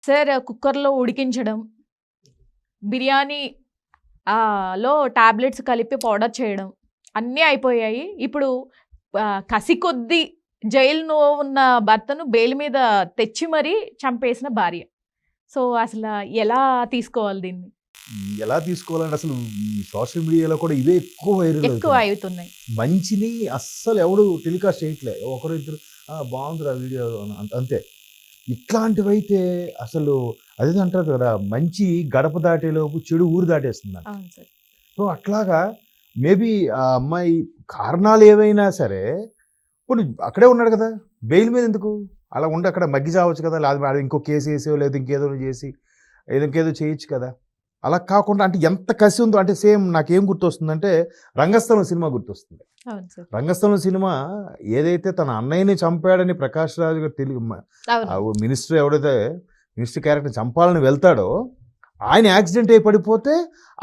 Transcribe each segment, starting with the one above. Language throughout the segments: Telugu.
సార్ కుక్కర్‌లో ఉడికించడం, బిర్యానీ లో టాబ్లెట్స్ కలిపి పౌడర్ చేయడం అన్నీ అయిపోయాయి. ఇప్పుడు కసి కొద్దీ జైలులో ఉన్న భర్తను బెయిల్ మీద తెచ్చి మరీ చంపేసిన భార్య. సో, అసల ఎలా తీసుకోవాలి దీన్ని? ఎలా తీసుకోవాలంటే అసలు సోషల్ మీడియాలో కూడా ఇవే ఎక్కువ వైరల్ ఎక్కువ అవుతున్నాయి. మంచిని అస్సలు ఎవడు టెలికాస్ట్ చేయట్లే. ఒకరు ఇద్దరు బాగుందిరా వీడియో అంతే. ఇట్లాంటివైతే అసలు అదే అంటారు కదా, మంచి గడప దాటేలోపు చెడు ఊరు దాటేస్తుంది. అవును సార్. సో అట్లాగా మేబీ ఆ అమ్మాయి కారణాలు ఏవైనా సరే ఇప్పుడు అక్కడే ఉన్నాడు కదా, బెయిల్ మీద ఎందుకు అలా ఉండి అక్కడ మగ్గి చావచ్చు కదా, లేదా ఇంకో కేసు వేసో లేదా ఇంకేదో చేసి ఇంకేదో చేయొచ్చు కదా. అలా కాకుండా అంటే ఎంత కసి ఉందో అంటే సేమ్ నాకేం గుర్తొస్తుందంటే రంగస్థలం సినిమా గుర్తొస్తుంది. రంగస్థలం సినిమా ఏదైతే తన అన్నయ్యని చంపాడని ప్రకాష్ రాజు గారు తెలుగు మినిస్టర్ ఎవడైతే మినిస్టర్ క్యారెక్టర్ చంపాలని వెళ్తాడో ఆయన యాక్సిడెంట్ అయి పడిపోతే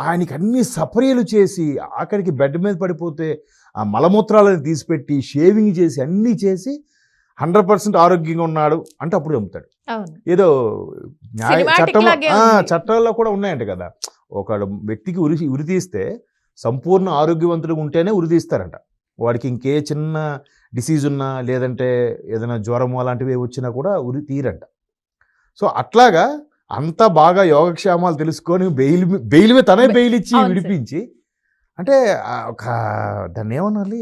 ఆయనకి అన్ని సపర్యలు చేసి ఆఖరికి బెడ్ మీద పడిపోతే ఆ మలమూత్రాలను తీసిపెట్టి షేవింగ్ చేసి అన్నీ చేసి 100% ఆరోగ్యంగా ఉన్నాడు అంటే అప్పుడు చంపుతాడు. ఏదో చట్టాల్లో కూడా ఉన్నాయంట కదా, ఒక వ్యక్తికి ఉరి తీస్తే సంపూర్ణ ఆరోగ్యవంతుడిగా ఉంటేనే ఉరి తీస్తారంట. వాడికి ఇంకే చిన్న డిసీజ్ ఉన్నా లేదంటే ఏదైనా జ్వరము అలాంటివి వచ్చినా కూడా ఉరి తీరంట. సో అట్లాగా అంతా బాగా యోగక్షేమాలు తెలుసుకొని బెయిల్ మీద తనే బెయిల్ ఇచ్చి విడిపించి అంటే ఒక దాన్ని ఏమనాలి,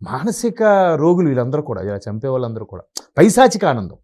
మానసిక రోగులు వీళ్ళందరూ కూడా ఇలా చంపే వాళ్ళందరూ కూడా పైశాచిక ఆనందం.